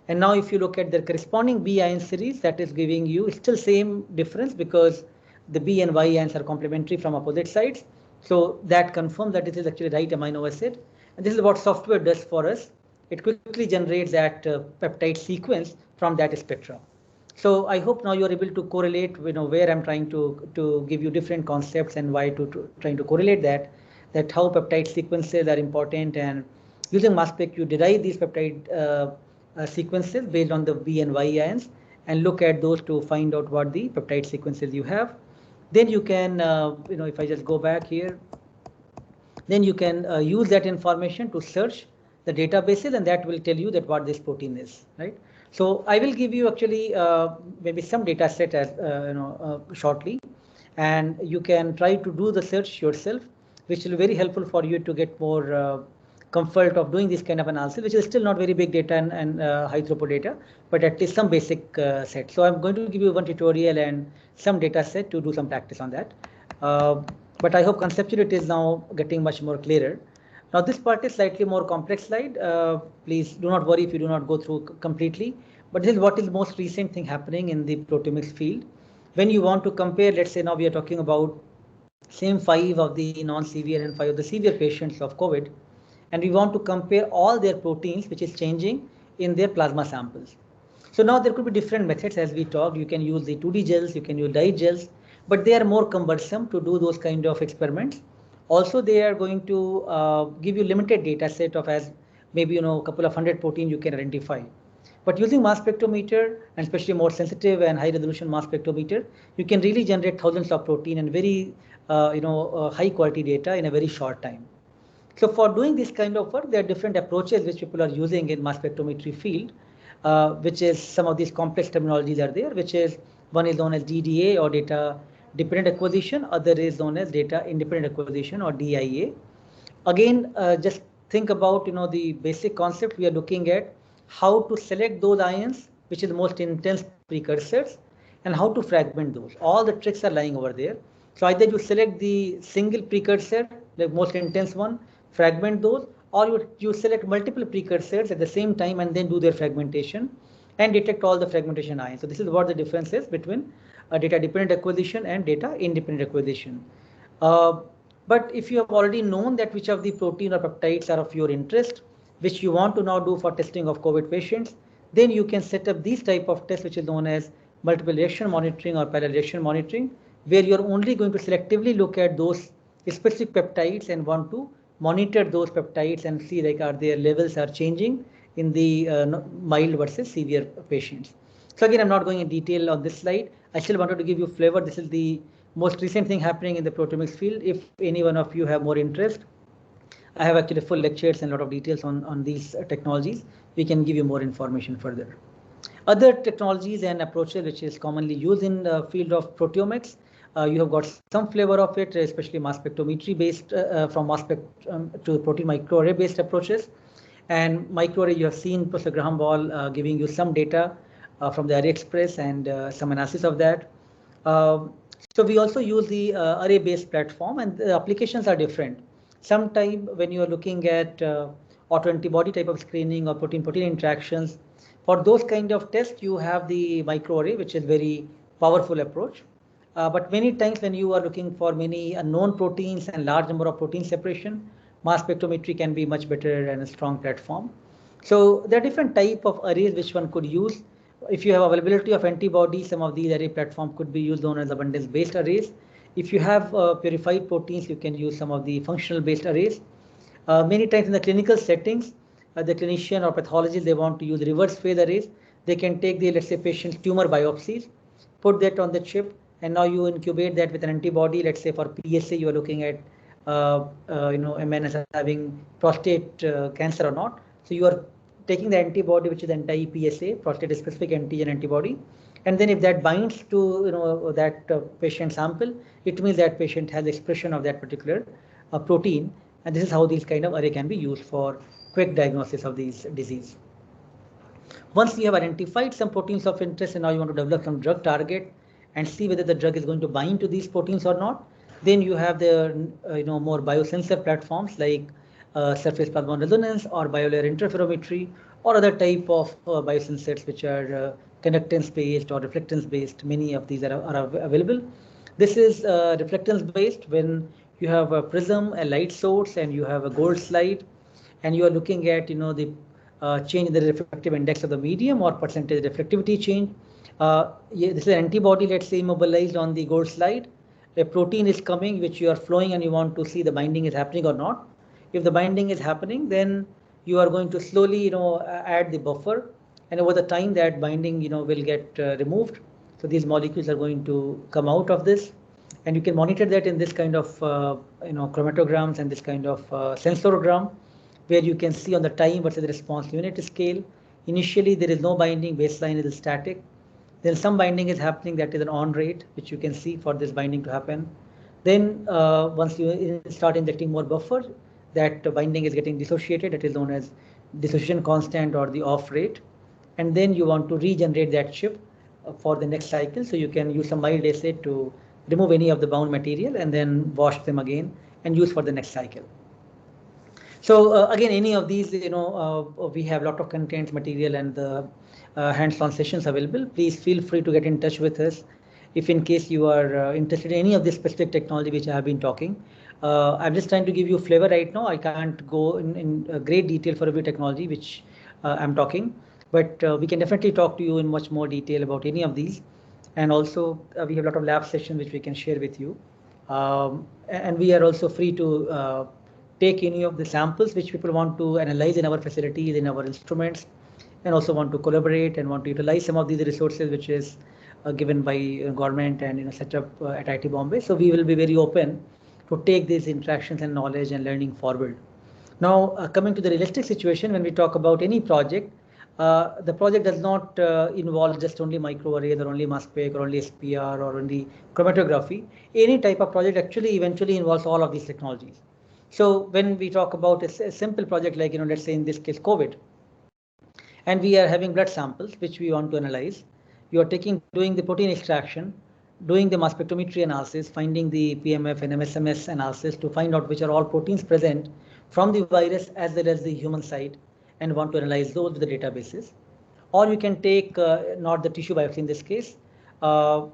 S1: And now if you look at the corresponding B ion series, that is giving you still same difference because the B and Y ions are complementary from opposite sides. So that confirms that this is actually right amino acid. And this is what software does for us. It quickly generates that peptide sequence from that spectra. So I hope now you are able to correlate, where I'm trying to give you different concepts and why trying to correlate that how peptide sequences are important, and using mass spec you derive these peptide sequences based on the B and Y ions and look at those to find out what the peptide sequences you have. Then you can, if I just go back here, then you can use that information to search the databases, and that will tell you that what this protein is, right? So I will give you actually maybe some data set as shortly, and you can try to do the search yourself, which will be very helpful for you to get more comfort of doing this kind of analysis, which is still not very big data and high throughput data, but at least some basic set. So I'm going to give you one tutorial and some data set to do some practice on that. But I hope conceptually it is now getting much more clearer. Now this part is slightly more complex slide. Please do not worry if you do not go through completely, but this is what is most recent thing happening in the proteomics field. When you want to compare, let's say now we are talking about same 5 of the non-severe and 5 of the severe patients of COVID, and we want to compare all their proteins which is changing in their plasma samples. So now there could be different methods as we talked. You can use the 2D gels, you can use DIGE gels, but they are more cumbersome to do those kind of experiments. Also, they are going to give you limited data set of as maybe a couple of 100 proteins you can identify. But using mass spectrometer, and especially more sensitive and high resolution mass spectrometer, you can really generate thousands of protein and very high quality data in a very short time. So for doing this kind of work, there are different approaches which people are using in mass spectrometry field, which is some of these complex terminologies are there, which is one is known as DDA or data dependent acquisition, other is known as data independent acquisition or DIA. Again, just think about the basic concept. We are looking at how to select those ions which is the most intense precursors and how to fragment those. All the tricks are lying over there. So either you select the single precursor, the most intense one, fragment those, or you select multiple precursors at the same time and then do their fragmentation and detect all the fragmentation ions. So this is what the difference is between data dependent acquisition and data independent acquisition. But if you have already known that which of the protein or peptides are of your interest, which you want to now do for testing of COVID patients, then you can set up these type of tests, which is known as multiple reaction monitoring or parallel reaction monitoring, where you're only going to selectively look at those specific peptides and want to monitor those peptides and see like are their levels are changing in the mild versus severe patients. So again, I'm not going in detail on this slide. I still wanted to give you flavor. This is the most recent thing happening in the proteomics field. If any one of you have more interest, I have actually full lectures and a lot of details on these technologies. We can give you more information further. Other technologies and approaches which is commonly used in the field of proteomics, you have got some flavor of it, especially mass spectrometry based from mass spec to protein microarray based approaches. And microarray, you have seen Professor Graham Ball giving you some data from the Array Express and some analysis of that. So we also use the array based platform, and the applications are different. Sometime when you are looking at autoantibody type of screening or protein-protein interactions, for those kind of tests, you have the microarray, which is very powerful approach. But many times when you are looking for many unknown proteins and large number of protein separation, mass spectrometry can be much better and a strong platform. So there are different type of arrays which one could use. If you have availability of antibodies, some of these array platform could be used known as abundance-based arrays. If you have purified proteins, you can use some of the functional-based arrays. Many times in the clinical settings, the clinician or pathologist, they want to use reverse phase arrays. They can take the, let's say, patient's tumor biopsies, put that on the chip, and now you incubate that with an antibody. Let's say for PSA, you are looking at a man as having prostate cancer or not. So you are taking the antibody, which is anti-PSA, prostate-specific antigen antibody, and then if that binds to that patient sample, it means that patient has expression of that particular protein, and this is how these kind of array can be used for quick diagnosis of these disease. Once you have identified some proteins of interest and now you want to develop some drug target and see whether the drug is going to bind to these proteins or not, then you have the more biosensor platforms like surface plasmon resonance or biolayer interferometry or other type of biosensors which are conductance based or reflectance based. Many of these are available. This is reflectance based when you have a prism, a light source, and you have a gold slide, and you are looking at the change in the refractive index of the medium or percentage reflectivity change. This is an antibody, let's say, immobilized on the gold slide. A protein is coming which you are flowing and you want to see the binding is happening or not. If the binding is happening, then you are going to slowly add the buffer, and over the time that binding will get removed. So these molecules are going to come out of this, and you can monitor that in this kind of chromatograms and this kind of sensorogram, where you can see on the time versus the response unit scale. Initially there is no binding, baseline is static. Then some binding is happening, that is an on rate, which you can see for this binding to happen. Then once you start injecting more buffer, that binding is getting dissociated, that is known as dissociation constant or the off rate. And then you want to regenerate that chip for the next cycle. So you can use some mild acid to remove any of the bound material and then wash them again and use for the next cycle. So again, any of these, we have a lot of content material and the hands-on sessions available. Please feel free to get in touch with us if in case you are interested in any of this specific technology which I have been talking. I'm just trying to give you flavor right now. I can't go in great detail for every technology which I'm talking, but we can definitely talk to you in much more detail about any of these. And also we have a lot of lab sessions which we can share with you. And we are also free to take any of the samples which people want to analyze in our facilities, in our instruments, and also want to collaborate and want to utilize some of these resources which is given by government and set up at IIT Bombay. So we will be very open to take these interactions and knowledge and learning forward. Now coming to the realistic situation, when we talk about any project, the project does not involve just only microarrays or only mass spec or only SPR or only chromatography. Any type of project actually eventually involves all of these technologies. So when we talk about a simple project like, let's say in this case COVID, and we are having blood samples which we want to analyze, you are doing the protein extraction, doing the mass spectrometry analysis, finding the PMF and MSMS analysis to find out which are all proteins present from the virus as well as the human side and want to analyze those with the databases. Or you can take not the tissue biopsy in this case, or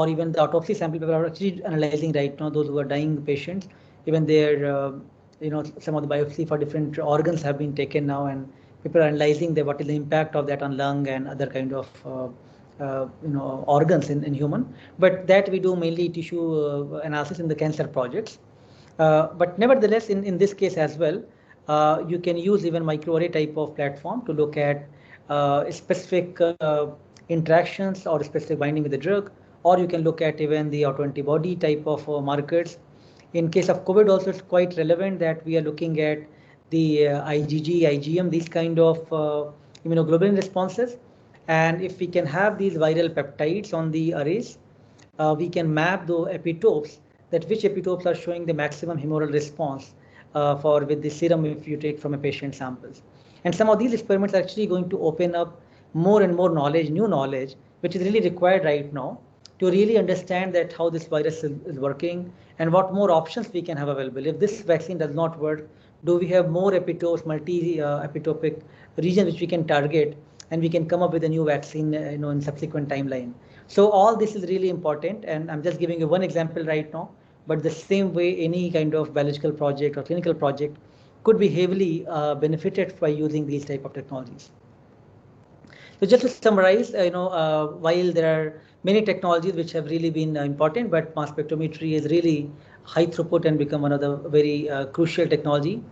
S1: even the autopsy sample. People are actually analyzing right now those who are dying patients, even their some of the biopsy for different organs have been taken now, and people are analyzing what is the impact of that on lung and other kind of organs in human. But that we do mainly tissue analysis in the cancer projects. But nevertheless, in this case as well, you can use even microarray type of platform to look at specific interactions or specific binding with the drug, or you can look at even the autoantibody type of markers. In case of COVID also, it's quite relevant that we are looking at the IgG, IgM, these kind of immunoglobulin responses. And if we can have these viral peptides on the arrays, we can map the epitopes, that which epitopes are showing the maximum humoral response for with the serum if you take from a patient samples. And some of these experiments are actually going to open up more and more knowledge, new knowledge, which is really required right now to really understand that how this virus is working and what more options we can have available. If this vaccine does not work, do we have more epitopes, multi-epitopic regions which we can target, and we can come up with a new vaccine in subsequent timeline. So all this is really important, and I'm just giving you one example right now, but the same way any kind of biological project or clinical project could be heavily benefited by using these type of technologies. So just to summarize, while there are many technologies which have really been important, but mass spectrometry is really high throughput and become one of the very crucial technology.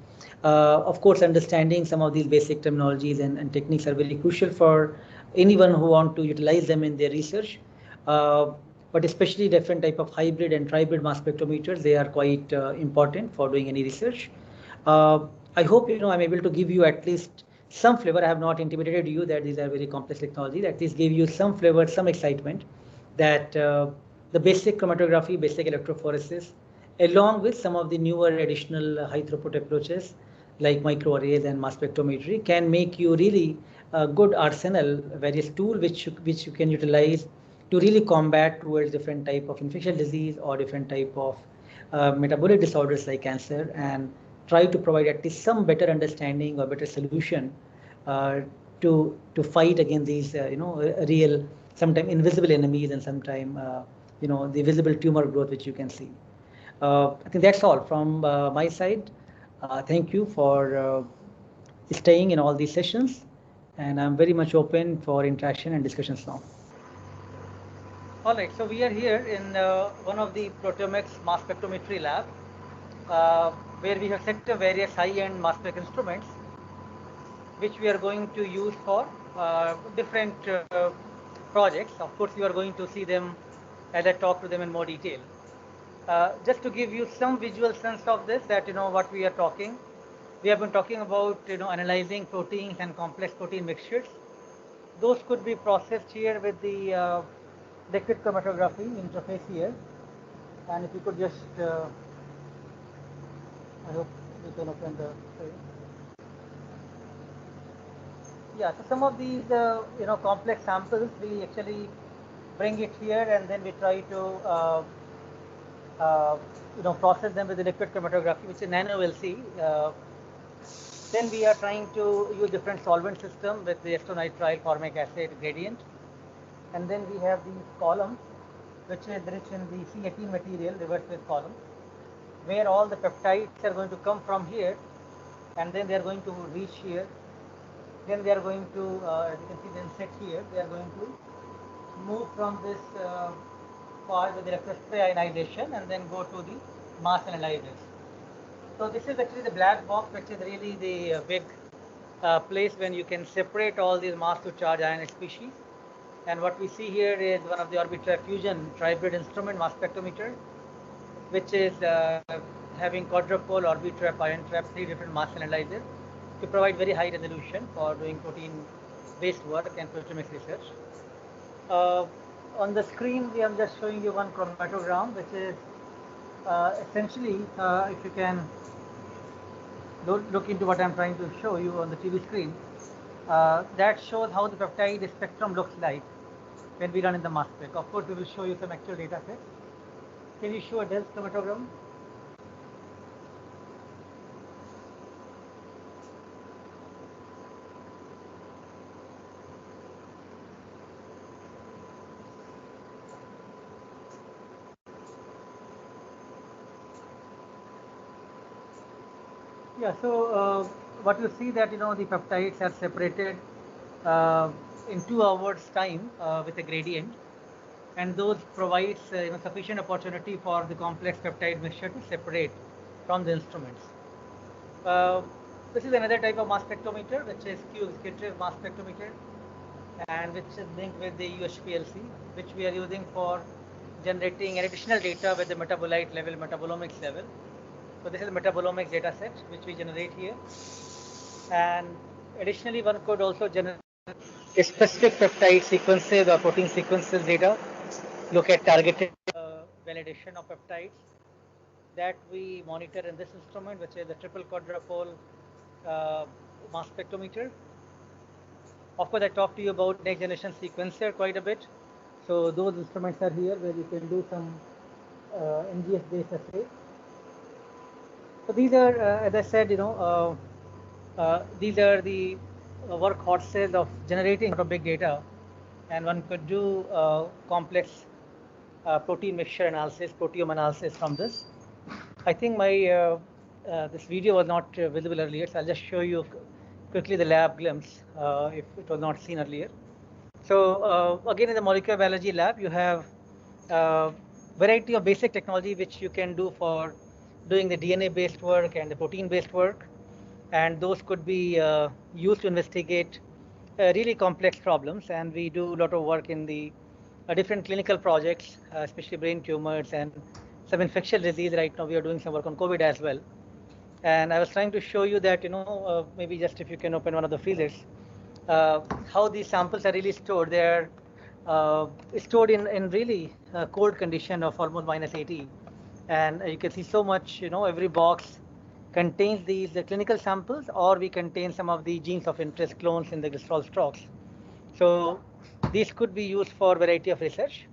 S1: Of course, understanding some of these basic terminologies and techniques are very crucial for anyone who want to utilize them in their research. But especially different type of hybrid and tribrid mass spectrometers, they are quite important for doing any research. I hope I'm able to give you at least some flavor. I have not intimidated you that these are very complex technologies. At least give you some flavor, some excitement that the basic chromatography, basic electrophoresis, along with some of the newer additional high throughput approaches like microarrays and mass spectrometry can make you really a good arsenal, various tool which you can utilize to really combat towards different type of infectious disease or different type of metabolic disorders like cancer, and try to provide at least some better understanding or better solution to fight against these real, sometimes invisible enemies, and sometimes the visible tumor growth which you can see. I think that's all from my side. Thank you for staying in all these sessions, and I'm very much open for interaction and discussions now. All right, so we are here in one of the Proteomics mass spectrometry lab, where we have set various high-end mass spec instruments, which we are going to use for different projects. Of course, you are going to see them as I talk to them in more detail. Just to give you some visual sense of this, that what we are talking. We have been talking about analyzing proteins and complex protein mixtures. Those could be processed here with the liquid chromatography interface here. And if you could just, I hope you can open the screen. Yeah, so some of these complex samples, we actually bring it here, and then we try to process them with the liquid chromatography, which is nano LC. Then we are trying to use different solvent system with the acetonitrile formic acid gradient. And then we have these columns, which is rich in the C18 material, reverse phase column, where all the peptides are going to come from here, and then they are going to reach here. Then they are going to, as you can see, then set here. They are going to move from this part with electrospray ionization and then go to the mass analyzers. So this is actually the black box, which is really the big place when you can separate all these mass to charge ion species. And what we see here is one of the Orbitrap Fusion tribrid instrument mass spectrometer, which is having quadrupole, Orbitrap, ion trap, 3 different mass analyzers to provide very high resolution for doing protein-based work and proteomics research. On the screen, we are just showing you one chromatogram, which is essentially, if you can look into what I'm trying to show you on the TV screen, that shows how the peptide spectrum looks like when we run in the mass spec. Of course, we will show you some actual data sets. Can you show a dense chromatogram? Yeah, so what you see that, the peptides are separated uh, in 2 hours time with a gradient, and those provides sufficient opportunity for the complex peptide mixture to separate from the instruments. This is another type of mass spectrometer, which is Q-scattering mass spectrometer, and which is linked with the UHPLC, which we are using for generating an additional data with the metabolite level, metabolomics level. So this is the metabolomics data set which we generate here, and additionally one could also generate specific peptide sequences or protein sequences data, look at targeted validation of peptides that we monitor in this instrument, which is the triple quadrupole mass spectrometer. Of course, I talked to you about next generation sequencer quite a bit. So those instruments are here where you can do some NGS based assay. So these are, as I said, these are the workhorses of generating big data, and one could do complex protein mixture analysis, proteome analysis from this. I think my this video was not visible earlier, so I'll just show you quickly the lab glimpse if it was not seen earlier. So again, in the molecular biology lab, you have variety of basic technology which you can do for doing the DNA-based work and the protein-based work, and those could be used to investigate really complex problems. And we do a lot of work in the different clinical projects, especially brain tumors and some infectious disease. Right now, we are doing some work on COVID as well. And I was trying to show you that, maybe just if you can open one of the freezers, how these samples are really stored. They're stored in really cold condition of almost -80, and you can see so much. Every box contains these clinical samples, or we contain some of the genes of interest clones in the glycerol stalks. So these could be used for variety of research,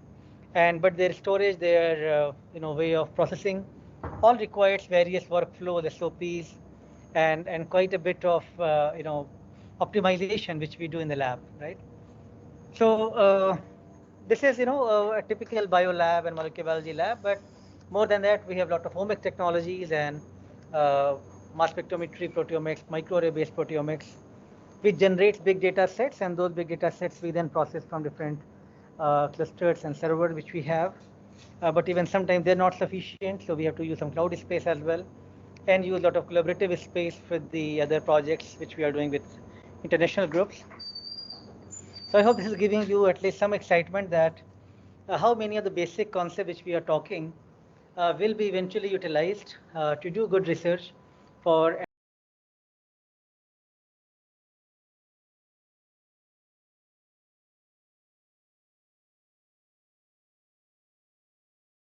S1: but their storage, their way of processing, all requires various workflows, SOPs, and quite a bit of optimization which we do in the lab, right? So this is a typical bio lab and molecular biology lab, but more than that, we have a lot of omic technologies and mass spectrometry, proteomics, microarray based proteomics, which generates big data sets, and those big data sets we then process from different clusters and servers which we have. But even sometimes they're not sufficient, so we have to use some cloud space as well, and use a lot of collaborative space with the other projects which we are doing with international groups. So I hope this is giving you at least some excitement that how many of the basic concepts which we are talking will be eventually utilized to do good research for